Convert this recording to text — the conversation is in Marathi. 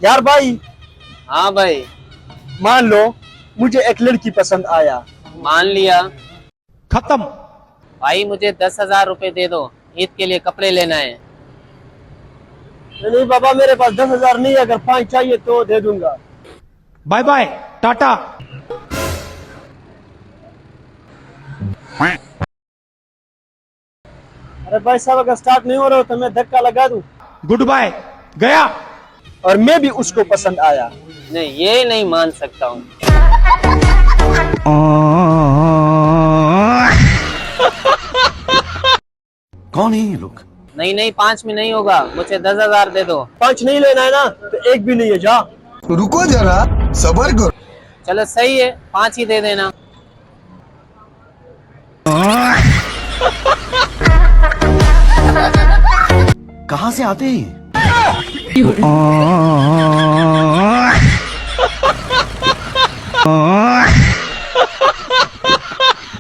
यार भाई, हाँ भाई। मान लो मुझे एक लड़की पसंद आया। मान लिया। खत्म। भाई मुझे 10,000 रुपए दे दो, ईद के लिए कपड़े लेना है। नहीं बाबा, मेरे पास 10,000 नहीं है, अगर 5 चाहिए तो दे दूंगा। बाय बाय टाटा। अरे भाई साहब, अगर स्टार्ट नहीं हो रहा हो तो मैं धक्का लगा दूं। गुड बाय गया। और मैं भी उसको पसंद आया। नहीं, ये नहीं मान सकता हूँ। कौन है ये लोग? नहीं नहीं, 5 में नहीं होगा, मुझे 10,000 दे दो। 5 नहीं लेना है ना तो एक भी नहीं है, जा। रुको जरा, सबर करो। चलो सही है, 5 ही दे देना। कहाँ से आते हैं? Oh